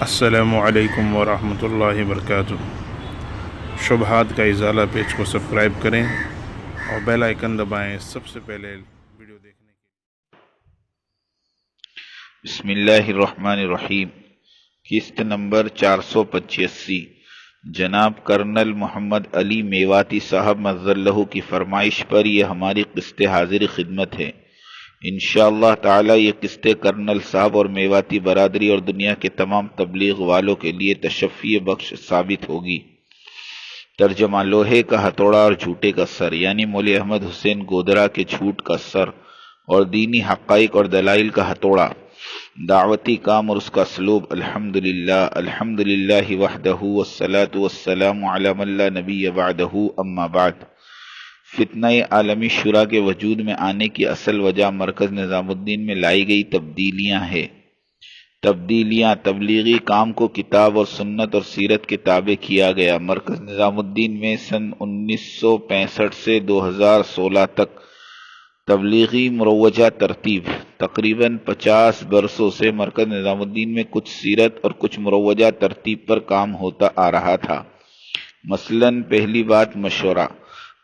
السلام علیکم ورحمۃ اللہ وبرکاتہ۔ شبہات کا ازالہ پیج کو سبسکرائب کریں اور بیل آئیکن دبائیں سب سے پہلے ویڈیو دیکھنے کے لیے۔ بسم اللہ الرحمن الرحیم۔ قسط نمبر 485 جناب کرنل محمد علی میواتی صاحب مظلہ کی فرمائش پر یہ ہماری قسط حاضر خدمت ہے۔ انشاءاللہ تعالی یہ قسط کرنل صاحب اور میواتی برادری اور دنیا کے تمام تبلیغ والوں کے لیے تشفی بخش ثابت ہوگی۔ ترجمہ: لوہے کا ہتھوڑا اور جھوٹے کا سر، یعنی مولوی احمد حسین گودرا کے جھوٹ کا سر اور دینی حقائق اور دلائل کا ہتھوڑا، دعوتی کام اور اس کا اسلوب۔ الحمدللہ وحدہ والصلاة والسلام علی من لا نبی بعدہ، اما بعد۔ فتنہ عالمی شورا کے وجود میں آنے کی اصل وجہ مرکز نظام الدین میں لائی گئی تبدیلیاں ہیں۔ تبلیغی کام کو کتاب اور سنت اور سیرت کے تابع کیا گیا۔ مرکز نظام الدین میں سن 1965 سے 2016 تک تبلیغی مروجہ ترتیب تقریباً 50 برسوں سے مرکز نظام الدین میں کچھ سیرت اور کچھ مروجہ ترتیب پر کام ہوتا آ رہا تھا۔ مثلاً پہلی بات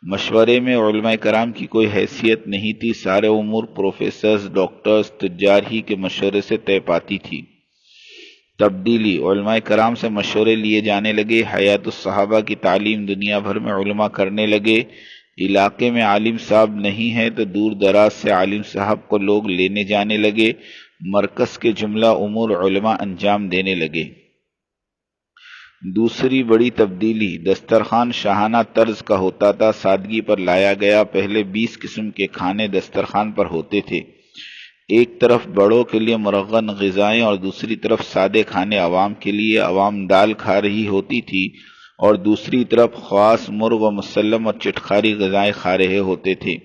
مشورے میں علماء کرام کی کوئی حیثیت نہیں تھی، سارے امور پروفیسرز، ڈاکٹرز، تجار ہی کے مشورے سے طے پاتی تھی۔ تبدیلی علماء کرام سے مشورے لیے جانے لگے، حیات الصحابہ کی تعلیم دنیا بھر میں علماء کرنے لگے، علاقے میں عالم صاحب نہیں ہے تو دور دراز سے عالم صاحب کو لوگ لینے جانے لگے، مرکز کے جملہ امور علماء انجام دینے لگے۔ دوسری بڑی تبدیلی دسترخوان شاہانہ طرز کا ہوتا تھا، سادگی پر لایا گیا۔ پہلے 20 قسم کے کھانے دسترخوان پر ہوتے تھے، ایک طرف بڑوں کے لیے مرغن غذائیں اور دوسری طرف سادے کھانے عوام کے لیے۔ عوام دال کھا رہی ہوتی تھی اور دوسری طرف خواص، مرغ و مسلم اور چٹخاری غذائیں کھا رہے ہوتے تھے۔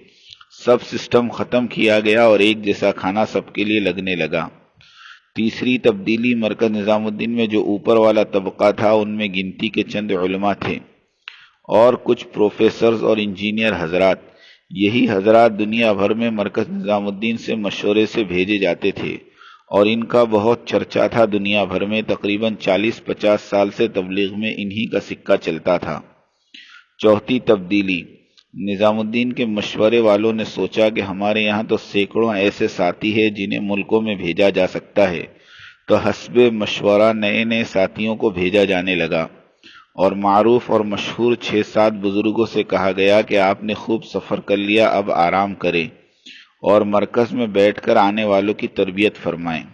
سب سسٹم ختم کیا گیا اور ایک جیسا کھانا سب کے لیے لگنے لگا۔ تیسری تبدیلی مرکز نظام الدین میں جو اوپر والا طبقہ تھا ان میں گنتی کے چند علماء تھے اور کچھ پروفیسرز اور انجینئر حضرات۔ یہی حضرات دنیا بھر میں مرکز نظام الدین سے مشورے سے بھیجے جاتے تھے اور ان کا بہت چرچا تھا دنیا بھر میں۔ تقریباً 40-50 سال سے تبلیغ میں انہی کا سکہ چلتا تھا۔ چوتھی تبدیلی نظام الدین کے مشورے والوں نے سوچا کہ ہمارے یہاں تو سینکڑوں ایسے ساتھی ہیں جنہیں ملکوں میں بھیجا جا سکتا ہے، تو حسب مشورہ نئے نئے ساتھیوں کو بھیجا جانے لگا اور معروف اور مشہور 6-7 بزرگوں سے کہا گیا کہ آپ نے خوب سفر کر لیا، اب آرام کریں اور مرکز میں بیٹھ کر آنے والوں کی تربیت فرمائیں۔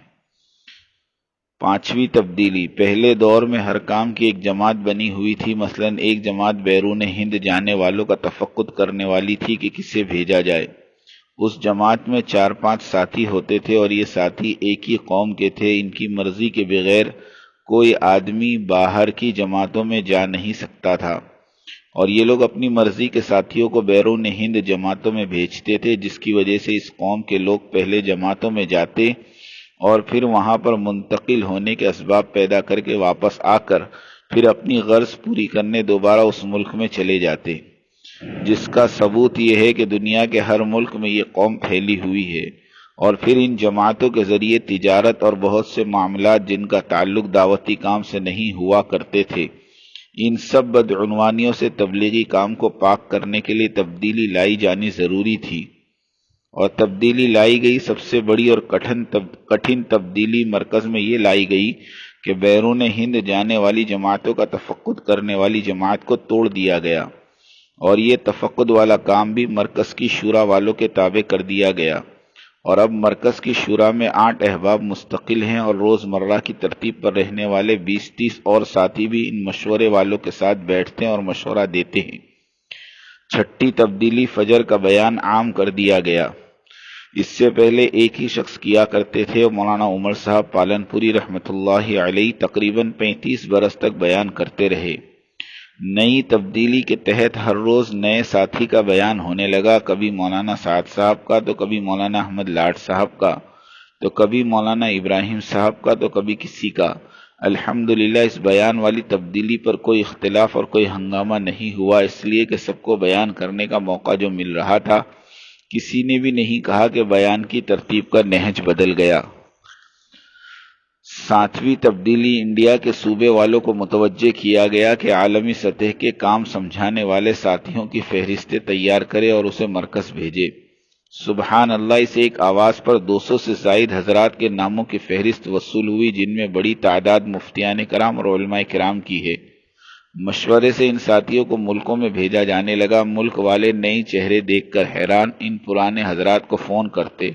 پانچویں تبدیلی پہلے دور میں ہر کام کی ایک جماعت بنی ہوئی تھی، مثلاً ایک جماعت بیرون ہند جانے والوں کا تفقد کرنے والی تھی کہ کسے بھیجا جائے۔ اس جماعت میں 4-5 ساتھی ہوتے تھے اور یہ ساتھی ایک ہی قوم کے تھے۔ ان کی مرضی کے بغیر کوئی آدمی باہر کی جماعتوں میں جا نہیں سکتا تھا اور یہ لوگ اپنی مرضی کے ساتھیوں کو بیرون ہند جماعتوں میں بھیجتے تھے، جس کی وجہ سے اس قوم کے لوگ پہلے جماعتوں میں جاتے اور پھر وہاں پر منتقل ہونے کے اسباب پیدا کر کے واپس آ کر پھر اپنی غرض پوری کرنے دوبارہ اس ملک میں چلے جاتے، جس کا ثبوت یہ ہے کہ دنیا کے ہر ملک میں یہ قوم پھیلی ہوئی ہے اور پھر ان جماعتوں کے ذریعے تجارت اور بہت سے معاملات جن کا تعلق دعوتی کام سے نہیں ہوا کرتے تھے، ان سب بدعنوانیوں سے تبلیغی کام کو پاک کرنے کے لیے تبدیلی لائی جانی ضروری تھی۔ اور تبدیلی لائی گئی، سب سے بڑی اور کٹھن تبدیلی مرکز میں یہ لائی گئی کہ بیرون ہند جانے والی جماعتوں کا تفقد کرنے والی جماعت کو توڑ دیا گیا اور یہ تفقد والا کام بھی مرکز کی شورا والوں کے تابع کر دیا گیا۔ اور اب مرکز کی شورا میں 8 احباب مستقل ہیں اور روزمرہ کی ترتیب پر رہنے والے 20-30 اور ساتھی بھی ان مشورے والوں کے ساتھ بیٹھتے ہیں اور مشورہ دیتے ہیں۔ چھٹی تبدیلی فجر کا بیان عام کر دیا گیا۔ اس سے پہلے ایک ہی شخص کیا کرتے تھے اور مولانا عمر صاحب پالنپوری رحمۃ اللہ علیہ تقریباً 35 برس تک بیان کرتے رہے۔ نئی تبدیلی کے تحت ہر روز نئے ساتھی کا بیان ہونے لگا، کبھی مولانا سعد صاحب کا تو کبھی مولانا احمد لاڈ صاحب کا تو کبھی مولانا ابراہیم صاحب کا تو کبھی کسی کا۔ الحمدللہ اس بیان والی تبدیلی پر کوئی اختلاف اور کوئی ہنگامہ نہیں ہوا، اس لیے کہ سب کو بیان کرنے کا موقع جو مل رہا تھا، کسی نے بھی نہیں کہا کہ بیان کی ترتیب کا نہج بدل گیا۔ 7ویں تبدیلی انڈیا کے صوبے والوں کو متوجہ کیا گیا کہ عالمی سطح کے کام سمجھانے والے ساتھیوں کی فہرستیں تیار کرے اور اسے مرکز بھیجے۔ سبحان اللہ، اس ایک آواز پر 200 سے زائد حضرات کے ناموں کی فہرست وصول ہوئی، جن میں بڑی تعداد مفتیان کرام اور علماء کرام کی ہے۔ مشورے سے ان ساتھیوں کو ملکوں میں بھیجا جانے لگا۔ ملک والے نئی چہرے دیکھ کر حیران ان پرانے حضرات کو فون کرتے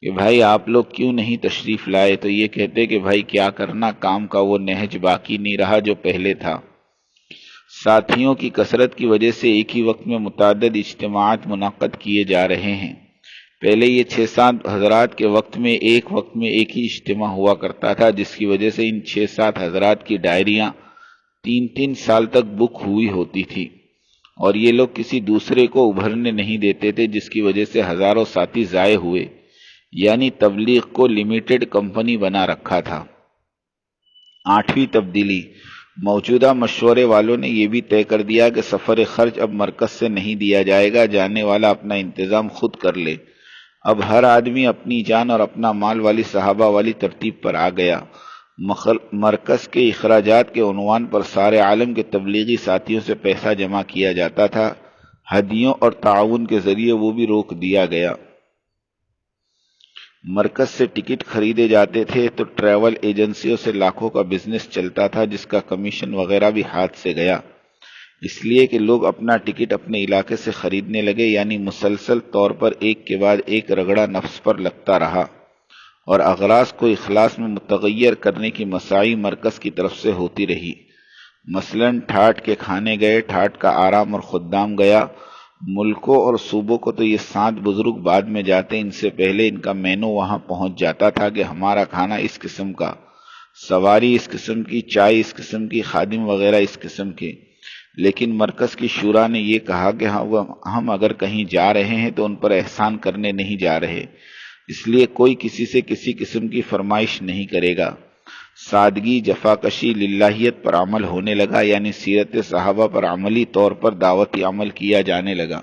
کہ بھائی آپ لوگ کیوں نہیں تشریف لائے، تو یہ کہتے کہ بھائی کیا کرنا، کام کا وہ نہج باقی نہیں رہا جو پہلے تھا۔ ساتھیوں کی کثرت کی وجہ سے ایک ہی وقت میں متعدد اجتماعات منعقد کیے جا رہے ہیں۔ پہلے یہ 6-7 حضرات کے وقت میں ایک ہی اجتماع ہوا کرتا تھا، جس کی وجہ سے ان 6-7 حضرات کی ڈائریاں 3-3 سال تک بک ہوئی ہوتی تھی، اور یہ لوگ کسی دوسرے کو ابھرنے نہیں دیتے تھے، جس کی وجہ سے ہزاروں ساتھی ضائع ہوئے، یعنی تبلیغ کو لمیٹڈ کمپنی بنا رکھا تھا۔ 8ویں تبدیلی، موجودہ مشورے والوں نے یہ بھی طے کر دیا کہ سفر خرچ اب مرکز سے نہیں دیا جائے گا، جانے والا اپنا انتظام خود کر لے۔ اب ہر آدمی اپنی جان اور اپنا مال والی صحابہ والی ترتیب پر آ گیا۔ مرکز کے اخراجات کے عنوان پر سارے عالم کے تبلیغی ساتھیوں سے پیسہ جمع کیا جاتا تھا، ہدیوں اور تعاون کے ذریعے وہ بھی روک دیا گیا۔ مرکز سے ٹکٹ خریدے جاتے تھے تو ٹریول ایجنسیوں سے لاکھوں کا بزنس چلتا تھا، جس کا کمیشن وغیرہ بھی ہاتھ سے گیا، اس لیے کہ لوگ اپنا ٹکٹ اپنے علاقے سے خریدنے لگے، یعنی مسلسل طور پر ایک کے بعد ایک رگڑا نفس پر لگتا رہا، اور اغراض کو اخلاص میں متغیر کرنے کی مساعی مرکز کی طرف سے ہوتی رہی۔ مثلاً ٹھاٹ کے کھانے گئے، ٹھاٹ کا آرام اور خدام گیا۔ ملکوں اور صوبوں کو تو یہ 7 بزرگ بعد میں جاتے، ان سے پہلے ان کا مینو وہاں پہنچ جاتا تھا کہ ہمارا کھانا اس قسم کا، سواری اس قسم کی، چائے اس قسم کی، خادم وغیرہ اس قسم کے۔ لیکن مرکز کی شورا نے یہ کہا کہ ہم اگر کہیں جا رہے ہیں تو ان پر احسان کرنے نہیں جا رہے، اس لیے کوئی کسی سے کسی قسم کی فرمائش نہیں کرے گا۔ سادگی، جفاکشی، للہیت پر عمل ہونے لگا، یعنی سیرت صحابہ پر عملی طور پر دعوتی عمل کیا جانے لگا۔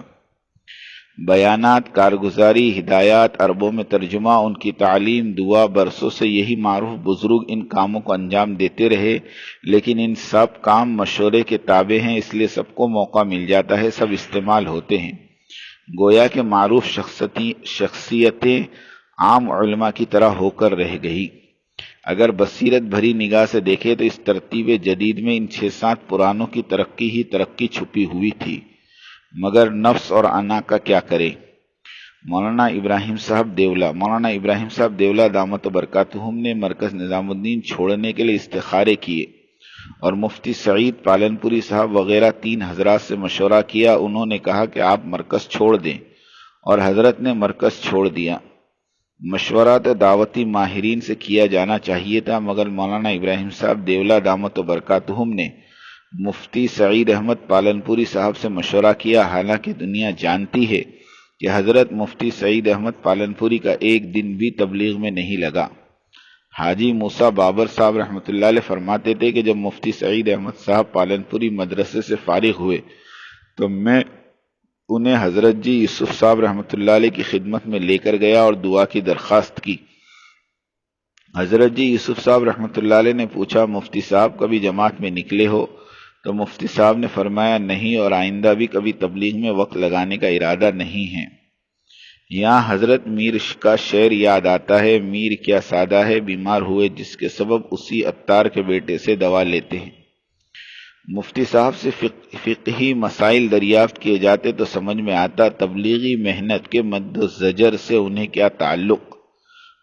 بیانات، کارگزاری، ہدایات، عربوں میں ترجمہ، ان کی تعلیم، دعا، برسوں سے یہی معروف بزرگ ان کاموں کو انجام دیتے رہے، لیکن ان سب کام مشورے کے تابع ہیں، اس لیے سب کو موقع مل جاتا ہے، سب استعمال ہوتے ہیں۔ گویا کہ معروف شخصیتیں عام علماء کی طرح ہو کر رہ گئی۔ اگر بصیرت بھری نگاہ سے دیکھے تو اس ترتیب جدید میں ان 6-7 پرانوں کی ترقی ہی ترقی چھپی ہوئی تھی، مگر نفس اور انا کا کیا کرے۔ مولانا ابراہیم صاحب دیولہ دامت برکاتہم نے مرکز نظام الدین چھوڑنے کے لیے استخارے کیے اور مفتی سعید پالنپوری صاحب وغیرہ 3 حضرات سے مشورہ کیا۔ انہوں نے کہا کہ آپ مرکز چھوڑ دیں، اور حضرت نے مرکز چھوڑ دیا۔ مشورہ تو دعوتی ماہرین سے کیا جانا چاہیے تھا، مگر مولانا ابراہیم صاحب دیولہ دامت برکاتہم نے مفتی سعید احمد پالنپوری صاحب سے مشورہ کیا، حالانکہ دنیا جانتی ہے کہ حضرت مفتی سعید احمد پالنپوری کا ایک دن بھی تبلیغ میں نہیں لگا۔ حاجی موسیٰ بابر صاحب رحمۃ اللہ علیہ فرماتے تھے کہ جب مفتی سعید احمد صاحب پالنپوری مدرسے سے فارغ ہوئے تو میں انہیں حضرت جی یوسف صاحب رحمۃ اللہ علیہ کی خدمت میں لے کر گیا اور دعا کی درخواست کی۔ حضرت جی یوسف صاحب رحمۃ اللہ علیہ نے پوچھا، مفتی صاحب کبھی جماعت میں نکلے ہو؟ تو مفتی صاحب نے فرمایا نہیں، اور آئندہ بھی کبھی تبلیغ میں وقت لگانے کا ارادہ نہیں ہے۔ یہاں حضرت میر کا شعر یاد آتا ہے، میر کیا سادہ ہے بیمار ہوئے جس کے سبب اسی عطار کے بیٹے سے دوا لیتے ہیں۔ مفتی صاحب سے فقہی مسائل دریافت کیے جاتے تو سمجھ میں آتا تبلیغی محنت کے مد و زجر سے انہیں کیا تعلق۔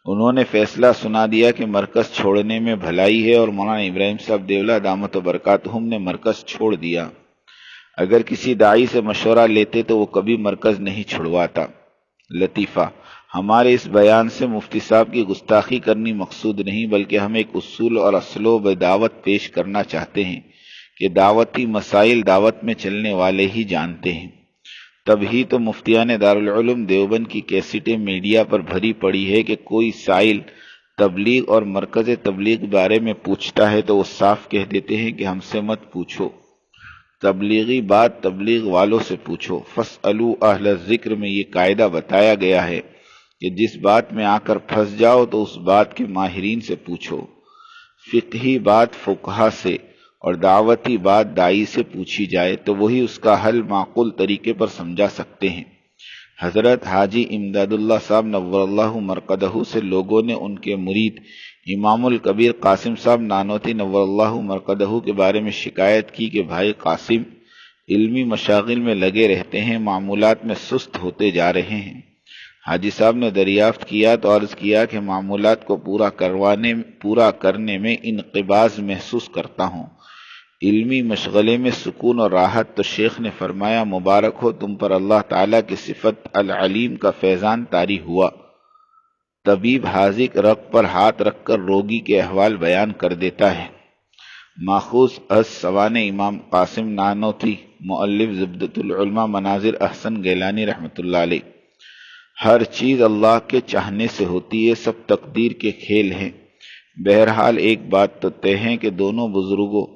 انہوں نے فیصلہ سنا دیا کہ مرکز چھوڑنے میں بھلائی ہے، اور مولانا ابراہیم صاحب دیولہ دامت برکاتہم نے مرکز چھوڑ دیا۔ اگر کسی داعی سے مشورہ لیتے تو وہ کبھی مرکز نہیں چھڑواتا۔ لطیفہ، ہمارے اس بیان سے مفتی صاحب کی گستاخی کرنی مقصود نہیں، بلکہ ہم ایک اصول اور اسلوب دعوت پیش کرنا چاہتے ہیں کہ دعوتی مسائل دعوت میں چلنے والے ہی جانتے ہیں۔ تب ہی تو مفتیان دارالعلوم دیوبند کی کیسٹیں میڈیا پر بھری پڑی ہے کہ کوئی سائل تبلیغ اور مرکز تبلیغ بارے میں پوچھتا ہے تو وہ صاف کہہ دیتے ہیں کہ ہم سے مت پوچھو، تبلیغی بات تبلیغ والوں سے پوچھو۔ فاسألوا اہل الذکر میں یہ قاعدہ بتایا گیا ہے کہ جس بات میں آ کر پھنس جاؤ تو اس بات کے ماہرین سے پوچھو۔ فقہی بات فقہا سے اور دعوتی بات دائی سے پوچھی جائے تو وہی اس کا حل معقول طریقے پر سمجھا سکتے ہیں۔ حضرت حاجی امداد اللہ صاحب نور اللہ مرقدہ سے لوگوں نے ان کے مرید امام الکبیر قاسم صاحب نانوتی نور اللہ مرقدہ کے بارے میں شکایت کی کہ بھائی قاسم علمی مشاغل میں لگے رہتے ہیں، معمولات میں سست ہوتے جا رہے ہیں۔ حاجی صاحب نے دریافت کیا تو عرض کیا کہ معمولات کو پورا کرنے میں انقباض محسوس کرتا ہوں، علمی مشغلے میں سکون اور راحت۔ تو شیخ نے فرمایا مبارک ہو تم پر، اللہ تعالیٰ کی صفت العلیم کا فیضان طاری ہوا۔ طبیب حاذق رگ پر ہاتھ رکھ کر روگی کے احوال بیان کر دیتا ہے۔ ماخوذ از سوانح امام قاسم نانوتی، مؤلف زبدۃ العلماء مناظر احسن گیلانی رحمۃ اللہ علیہ۔ ہر چیز اللہ کے چاہنے سے ہوتی ہے، سب تقدیر کے کھیل ہیں۔ بہرحال ایک بات تو طے ہے کہ دونوں بزرگوں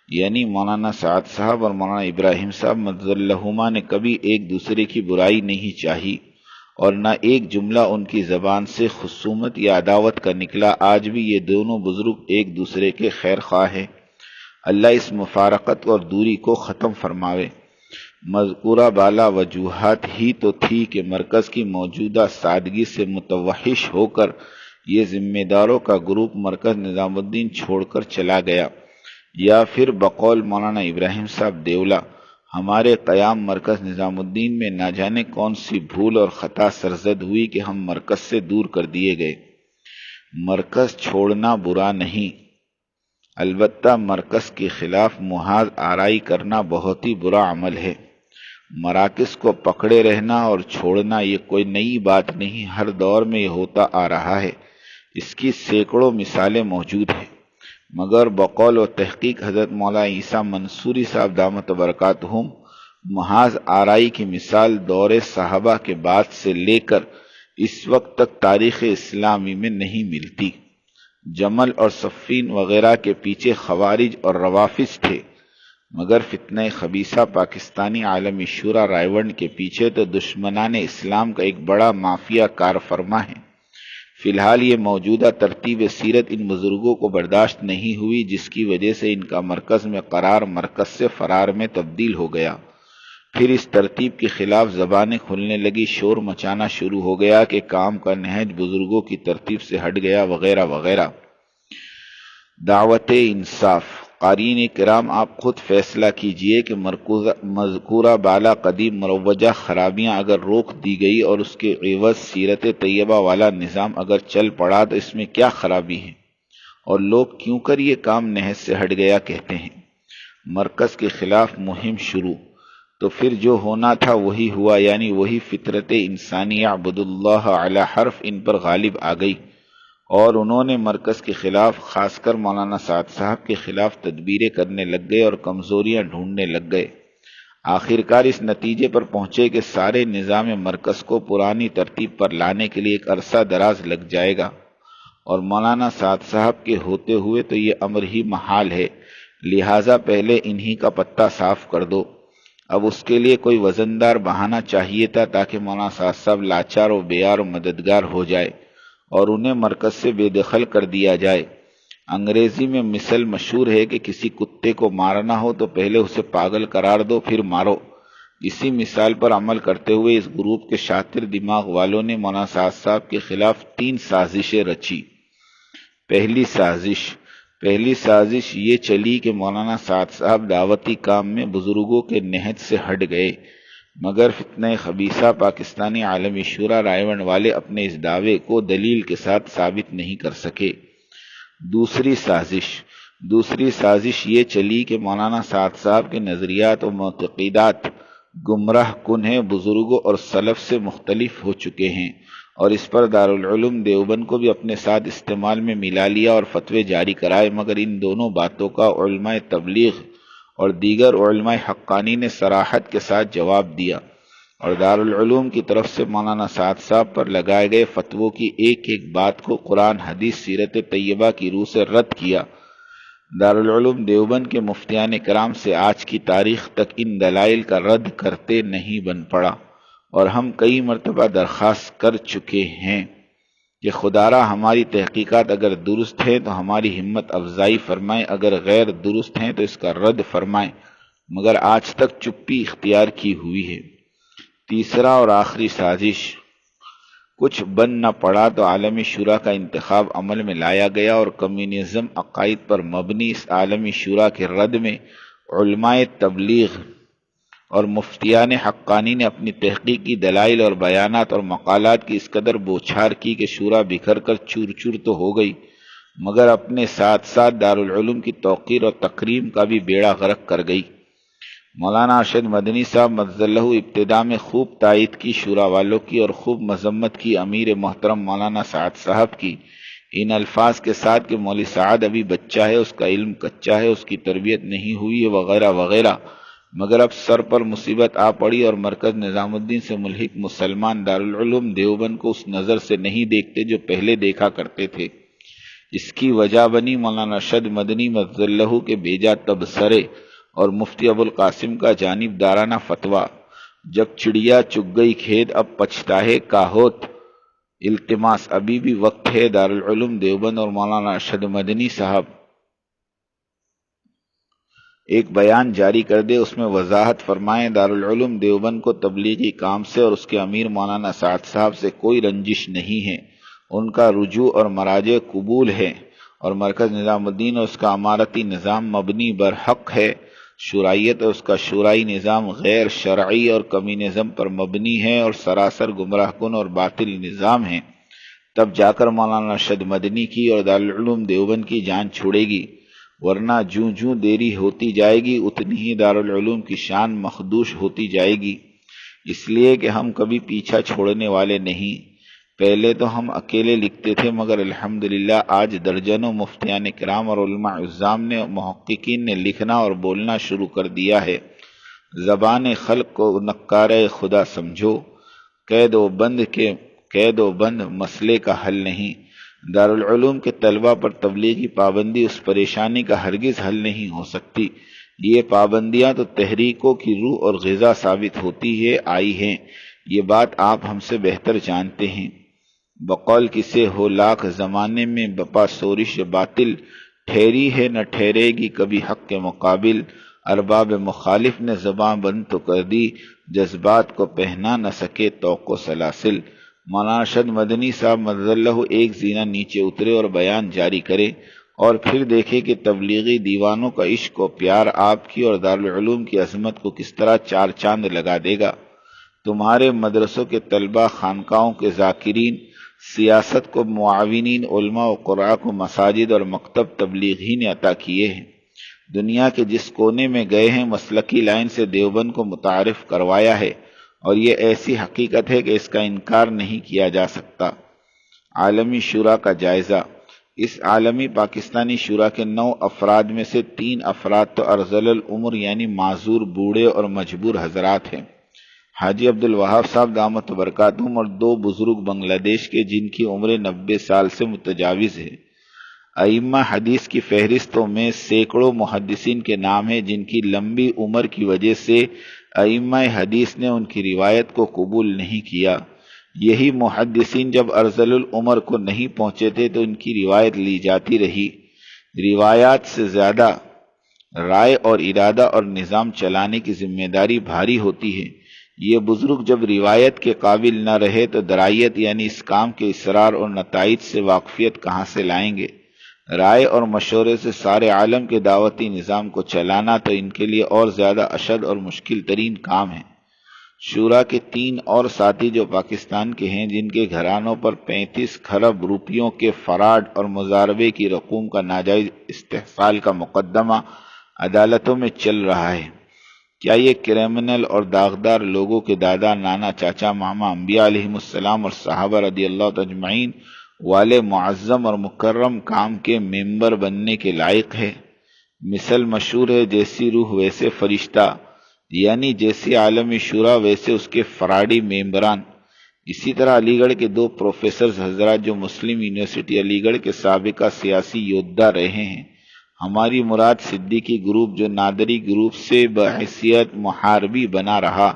یعنی مولانا سعد صاحب اور مولانا ابراہیم صاحب مدد اللہما نے کبھی ایک دوسرے کی برائی نہیں چاہی، اور نہ ایک جملہ ان کی زبان سے خصومت یا عداوت کا نکلا۔ آج بھی یہ دونوں بزرگ ایک دوسرے کے خیر خواہ ہیں۔ اللہ اس مفارقت اور دوری کو ختم فرماوے۔ مذکورہ بالا وجوہات ہی تو تھی کہ مرکز کی موجودہ سادگی سے متوحش ہو کر یہ ذمہ داروں کا گروپ مرکز نظام الدین چھوڑ کر چلا گیا، یا پھر بقول مولانا ابراہیم صاحب دیولا ہمارے قیام مرکز نظام الدین میں نہ جانے کون سی بھول اور خطا سرزد ہوئی کہ ہم مرکز سے دور کر دیے گئے۔ مرکز چھوڑنا برا نہیں، البتہ مرکز کے خلاف محاذ آرائی کرنا بہت ہی برا عمل ہے۔ مراکز کو پکڑے رہنا اور چھوڑنا یہ کوئی نئی بات نہیں، ہر دور میں یہ ہوتا آ رہا ہے، اس کی سینکڑوں مثالیں موجود ہیں۔ مگر بقول و تحقیق حضرت مولانا عیسیٰ منصوری صاحب دامت برکاتہم، محاذ آرائی کی مثال دور صحابہ کے بعد سے لے کر اس وقت تک تاریخ اسلامی میں نہیں ملتی۔ جمل اور صفین وغیرہ کے پیچھے خوارج اور روافظ تھے، مگر فتنہ خبیثہ پاکستانی عالمی شورا رائیونڈ کے پیچھے تو دشمنان اسلام کا ایک بڑا مافیا کار فرما ہے۔ فی الحال یہ موجودہ ترتیب سیرت ان بزرگوں کو برداشت نہیں ہوئی، جس کی وجہ سے ان کا مرکز میں قرار مرکز سے فرار میں تبدیل ہو گیا۔ پھر اس ترتیب کے خلاف زبانیں کھلنے لگی، شور مچانا شروع ہو گیا کہ کام کا نہج بزرگوں کی ترتیب سے ہٹ گیا وغیرہ وغیرہ۔ دعوت انصاف قارئین کرام، آپ خود فیصلہ کیجئے کہ مذکورہ بالا قدیم مروجہ خرابیاں اگر روک دی گئی اور اس کے عوض سیرت طیبہ والا نظام اگر چل پڑا تو اس میں کیا خرابی ہے، اور لوگ کیوں کر یہ کام نہج سے ہٹ گیا کہتے ہیں۔ مرکز کے خلاف مہم شروع، تو پھر جو ہونا تھا وہی ہوا، یعنی وہی فطرت انسانی عبد اللہ علی حرف ان پر غالب آ گئی، اور انہوں نے مرکز کے خلاف، خاص کر مولانا سعد صاحب کے خلاف تدبیریں کرنے لگ گئے اور کمزوریاں ڈھونڈنے لگ گئے۔ آخرکار اس نتیجے پر پہنچے کہ سارے نظام مرکز کو پرانی ترتیب پر لانے کے لیے ایک عرصہ دراز لگ جائے گا، اور مولانا سعد صاحب کے ہوتے ہوئے تو یہ امر ہی محال ہے، لہٰذا پہلے انہی کا پتہ صاف کر دو۔ اب اس کے لیے کوئی وزندار بہانہ چاہیے تھا تاکہ مولانا سعد صاحب لاچار و بیار و مددگار ہو جائے اور انہیں مرکز سے بے دخل کر دیا جائے۔ انگریزی میں مثل مشہور ہے کہ کسی کتے کو مارنا ہو تو پہلے اسے پاگل قرار دو پھر مارو۔ اسی مثال پر عمل کرتے ہوئے اس گروپ کے شاطر دماغ والوں نے مولانا سعد صاحب کے خلاف 3 سازشیں رچی۔ پہلی سازش یہ چلی کہ مولانا سعد صاحب دعوتی کام میں بزرگوں کے نہج سے ہٹ گئے، مگر فتنہ خبیثہ پاکستانی عالمی شورا رائیونڈ والے اپنے اس دعوے کو دلیل کے ساتھ ثابت نہیں کر سکے۔ دوسری سازش یہ چلی کہ مولانا سعد صاحب کے نظریات و معتقدات گمراہ کن ہیں، بزرگوں اور سلف سے مختلف ہو چکے ہیں، اور اس پر دارالعلوم دیوبند کو بھی اپنے ساتھ استعمال میں ملا لیا اور فتوے جاری کرائے، مگر ان دونوں باتوں کا علماء تبلیغ اور دیگر علماء حقانی نے صراحت کے ساتھ جواب دیا، اور دارالعلوم کی طرف سے مولانا سعد صاحب پر لگائے گئے فتووں کی ایک ایک بات کو قرآن حدیث سیرت طیبہ کی روح سے رد کیا۔ دارالعلوم دیوبند کے مفتیان کرام سے آج کی تاریخ تک ان دلائل کا رد کرتے نہیں بن پڑا، اور ہم کئی مرتبہ درخواست کر چکے ہیں کہ خدارا ہماری تحقیقات اگر درست ہیں تو ہماری ہمت افزائی فرمائیں، اگر غیر درست ہیں تو اس کا رد فرمائیں، مگر آج تک چپی اختیار کی ہوئی ہے۔ تیسرا اور آخری سازش، کچھ بن نہ پڑا تو عالمی شورا کا انتخاب عمل میں لایا گیا اور کمیونزم عقائد پر مبنی اس عالمی شورا کے رد میں علماء تبلیغ اور مفتیان حقانی نے اپنی تحقیقی دلائل اور بیانات اور مقالات کی اس قدر بوچھار کی کہ شورا بکھر کر چور چور تو ہو گئی، مگر اپنے ساتھ ساتھ دارالعلوم کی توقیر اور تکریم کا بھی بیڑا غرق کر گئی۔ مولانا ارشد مدنی صاحب مظلہ ابتدا میں خوب تائید کی شورا والوں کی اور خوب مذمت کی امیر محترم مولانا سعد صاحب کی، ان الفاظ کے ساتھ کہ مولوی سعد ابھی بچہ ہے، اس کا علم کچا ہے، اس کی تربیت نہیں ہوئی ہے، وغیرہ وغیرہ، مگر اب سر پر مصیبت آ پڑی اور مرکز نظام الدین سے ملحق مسلمان دارالعلوم دیوبند کو اس نظر سے نہیں دیکھتے جو پہلے دیکھا کرتے تھے۔ اس کی وجہ بنی مولانا ارشد مدنی مظلہ کے بیجا تبصرے اور مفتی ابو القاسم کا جانبدارانہ فتویٰ، جب چڑیا چگ گئی کھیت اب پچھتاہے کا ہوت، التماس ابھی بھی وقت ہے، دارالعلوم دیوبند اور مولانا ارشد مدنی صاحب ایک بیان جاری کر دے، اس میں وضاحت فرمائیں دارالعلوم دیوبند کو تبلیغی کام سے اور اس کے امیر مولانا سعد صاحب سے کوئی رنجش نہیں ہے، ان کا رجوع اور مراجع قبول ہے، اور مرکز نظام الدین اور اس کا امارتی نظام مبنی برحق ہے، شورائیت اور اس کا شورائی نظام غیر شرعی اور کمیونزم پر مبنی ہے اور سراسر گمراہ کن اور باطل نظام ہے، تب جا کر مولانا ارشد مدنی کی اور دارالعلوم دیوبند کی جان چھوڑے گی، ورنہ جوں جوں دیری ہوتی جائے گی اتنی ہی دارالعلوم کی شان مخدوش ہوتی جائے گی۔ اس لیے کہ ہم کبھی پیچھا چھوڑنے والے نہیں، پہلے تو ہم اکیلے لکھتے تھے، مگر الحمدللہ آج درجنوں مفتیان کرام اور علماء عظام نے محققین نے لکھنا اور بولنا شروع کر دیا ہے۔ زبان خلق کو نکارہ خدا سمجھو، قید و بند مسئلے کا حل نہیں، دارالعلوم کے طلبہ پر تبلیغی پابندی اس پریشانی کا ہرگز حل نہیں ہو سکتی۔ یہ پابندیاں تو تحریکوں کی روح اور غذا ثابت ہوتی ہے آئی ہیں، یہ بات آپ ہم سے بہتر جانتے ہیں۔ بقول کسے ہو لاکھ زمانے میں بپا سورش باطل، ٹھہری ہے نہ ٹھہرے گی کبھی حق کے مقابل، ارباب مخالف نے زباں بند تو کر دی، جذبات کو پہنا نہ سکے طوق و سلاسل۔ مولانا ارشد مدنی صاحب مظلہ ایک زینہ نیچے اترے اور بیان جاری کرے اور پھر دیکھے کہ تبلیغی دیوانوں کا عشق و پیار آپ کی اور دارالعلوم کی عظمت کو کس طرح چار چاند لگا دے گا۔ تمہارے مدرسوں کے طلبہ، خانقاہوں کے ذاکرین، سیاست کو معاونین، علماء و قراء کو مساجد اور مکتب تبلیغی نے عطا کیے ہیں، دنیا کے جس کونے میں گئے ہیں مسلکی لائن سے دیوبند کو متعارف کروایا ہے، اور یہ ایسی حقیقت ہے کہ اس کا انکار نہیں کیا جا سکتا۔ عالمی شورا کا جائزہ۔ اس عالمی پاکستانی شورا کے 9 افراد میں سے 3 افراد تو ارذل العمر یعنی معذور بوڑھے اور مجبور حضرات ہیں، حاجی عبدالوہاب صاحب دامت برکاتہم اور 2 بزرگ بنگلہ دیش کے جن کی عمر 90 سال سے متجاوز ہے۔ ائمہ حدیث کی فہرستوں میں سینکڑوں محدثین کے نام ہیں جن کی لمبی عمر کی وجہ سے ائمہ حدیث نے ان کی روایت کو قبول نہیں کیا۔ یہی محدثین جب ارذل العمر کو نہیں پہنچے تھے تو ان کی روایت لی جاتی رہی۔ روایات سے زیادہ رائے اور ارادہ اور نظام چلانے کی ذمہ داری بھاری ہوتی ہے۔ یہ بزرگ جب روایت کے قابل نہ رہے تو درائیت یعنی اس کام کے اسرار اور نتائج سے واقفیت کہاں سے لائیں گے؟ رائے اور مشورے سے سارے عالم کے دعوتی نظام کو چلانا تو ان کے لیے اور زیادہ اشد اور مشکل ترین کام ہے۔ شورا کے 3 اور ساتھی جو پاکستان کے ہیں، جن کے گھرانوں پر 35 کھرب روپیوں کے فراڈ اور مزاربے کی رقوم کا ناجائز استحصال کا مقدمہ عدالتوں میں چل رہا ہے، کیا یہ کرمنل اور داغدار لوگوں کے دادا، نانا، چاچا، ماما، انبیاء علیہم السلام اور صحابہ رضی اللہ اجمعین والے معظم اور مکرم کام کے ممبر بننے کے لائق ہے؟ مثل مشہور ہے، جیسی روح ویسے فرشتہ، یعنی جیسی عالمی شورا ویسے اس کے فراڈی ممبران۔ اسی طرح علی گڑھ کے 2 پروفیسرز حضرات جو مسلم یونیورسٹی علی گڑھ کے سابقہ سیاسی یودھا رہے ہیں، ہماری مراد صدیقی گروپ جو نادری گروپ سے بحیثیت محاربی بنا رہا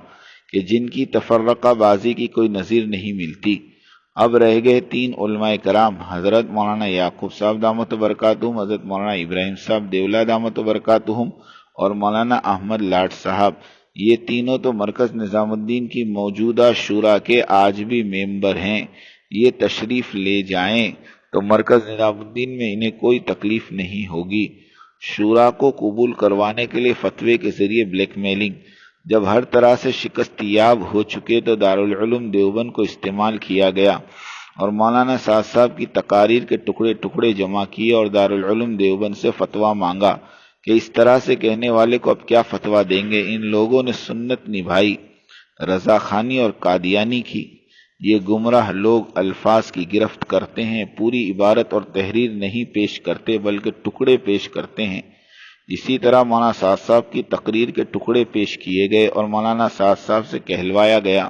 کہ جن کی تفرقہ بازی کی کوئی نظیر نہیں ملتی، اب رہ گئے 3 علماء کرام، حضرت مولانا یعقوب صاحب دامت برکاتہم، حضرت مولانا ابراہیم صاحب دیولہ دامت برکاتہم اور مولانا احمد لاٹ صاحب۔ یہ تینوں تو مرکز نظام الدین کی موجودہ شورا کے آج بھی ممبر ہیں۔ یہ تشریف لے جائیں تو مرکز نظام الدین میں انہیں کوئی تکلیف نہیں ہوگی۔ شورا کو قبول کروانے کے لیے فتوے کے ذریعے بلیک میلنگ، جب ہر طرح سے شکست یاب ہو چکے تو دارالعلوم دیوبند کو استعمال کیا گیا اور مولانا سعد صاحب کی تقاریر کے ٹکڑے ٹکڑے جمع کیے اور دارالعلوم دیوبند سے فتویٰ مانگا کہ اس طرح سے کہنے والے کو اب کیا فتویٰ دیں گے۔ ان لوگوں نے سنت نبھائی، رضا خانی اور قادیانی کی۔ یہ گمراہ لوگ الفاظ کی گرفت کرتے ہیں، پوری عبارت اور تحریر نہیں پیش کرتے بلکہ ٹکڑے پیش کرتے ہیں۔ اسی طرح مولانا سعد صاحب کی تقریر کے ٹکڑے پیش کیے گئے اور مولانا سعد صاحب سے کہلوایا گیا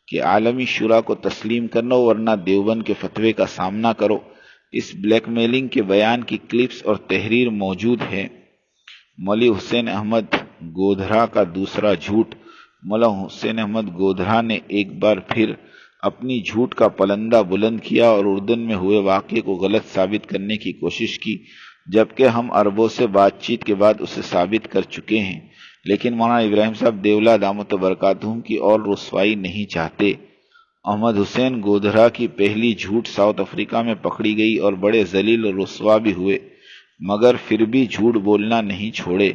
کہ عالمی شورا کو تسلیم کرنا ورنہ دیوبند کے فتوے کا سامنا کرو۔ اس بلیک میلنگ کے بیان کی کلپس اور تحریر موجود ہے۔ مولوی حسین احمد گودھرا کا دوسرا جھوٹ۔ مولانا حسین احمد گودھرا نے ایک بار پھر اپنی جھوٹ کا پلندہ بلند کیا اور اردن میں ہوئے واقعے کو غلط ثابت کرنے کی کوشش کی، جبکہ ہم عربوں سے بات چیت کے بعد اسے ثابت کر چکے ہیں، لیکن مولانا ابراہیم صاحب دیولہ دامت برکاتہم کی اور رسوائی نہیں چاہتے۔ احمد حسین گودھرا کی پہلی جھوٹ ساؤتھ افریقہ میں پکڑی گئی اور بڑے ذلیل و رسوا بھی ہوئے، مگر پھر بھی جھوٹ بولنا نہیں چھوڑے،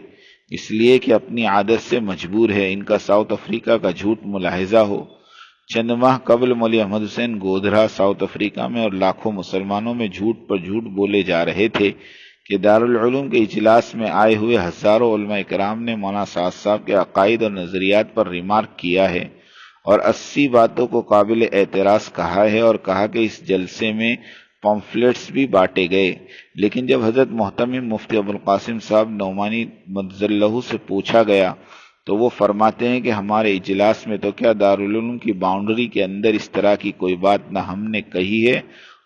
اس لیے کہ اپنی عادت سے مجبور ہے۔ ان کا ساؤتھ افریقہ کا جھوٹ ملاحظہ ہو۔ چند ماہ قبل مولوی احمد حسین گودھرا ساؤتھ افریقہ میں اور لاکھوں مسلمانوں میں جھوٹ پر جھوٹ بولے جا رہے تھے کہ دارالعلوم کے اجلاس میں آئے ہوئے ہزاروں علماء کرام نے مولانا سعد صاحب کے عقائد اور نظریات پر ریمارک کیا ہے اور 80 باتوں کو قابل اعتراض کہا ہے اور کہا کہ اس جلسے میں پمفلیٹس بھی بانٹے گئے، لیکن جب حضرت محتمم مفتی ابوالقاسم صاحب نعمانی مدظلہ سے پوچھا گیا تو وہ فرماتے ہیں کہ ہمارے اجلاس میں تو کیا دارالعلوم کی باؤنڈری کے اندر اس طرح کی کوئی بات نہ ہم نے کہی ہے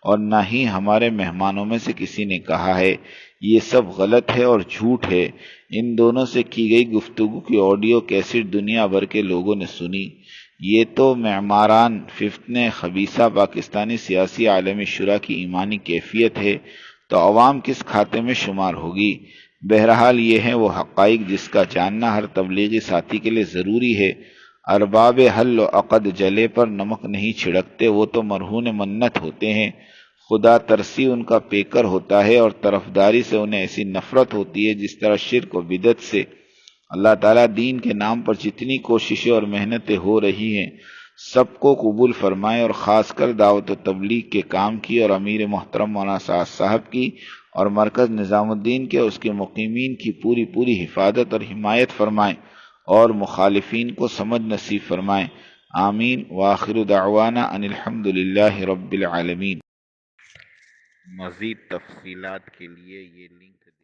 اور نہ ہی ہمارے مہمانوں میں سے کسی نے کہا ہے۔ یہ سب غلط ہے اور جھوٹ ہے۔ ان دونوں سے کی گئی گفتگو کی آڈیو کیسٹ دنیا بھر کے لوگوں نے سنی۔ یہ تو معماران فتنہ خبیثہ پاکستانی سیاسی عالمی شورا کی ایمانی کیفیت ہے، تو عوام کس کھاتے میں شمار ہوگی؟ بہرحال یہ ہیں وہ حقائق جس کا جاننا ہر تبلیغی ساتھی کے لیے ضروری ہے۔ ارباب حل و عقد جلے پر نمک نہیں چھڑکتے، وہ تو مرہون منت ہوتے ہیں۔ خدا ترسی ان کا پیکر ہوتا ہے اور طرفداری سے انہیں ایسی نفرت ہوتی ہے جس طرح شرک و بدعت سے۔ اللہ تعالیٰ دین کے نام پر جتنی کوششیں اور محنتیں ہو رہی ہیں سب کو قبول فرمائے اور خاص کر دعوت و تبلیغ کے کام کی اور امیر محترم مولانا سعد صاحب کی اور مرکز نظام الدین کے اس کے مقیمین کی پوری حفاظت اور حمایت فرمائیں اور مخالفین کو سمجھ نصیب فرمائیں۔ آمین۔ وآخر دعوانا ان الحمد للہ رب العالمین۔ مزید تفصیلات کے لیے یہ لنک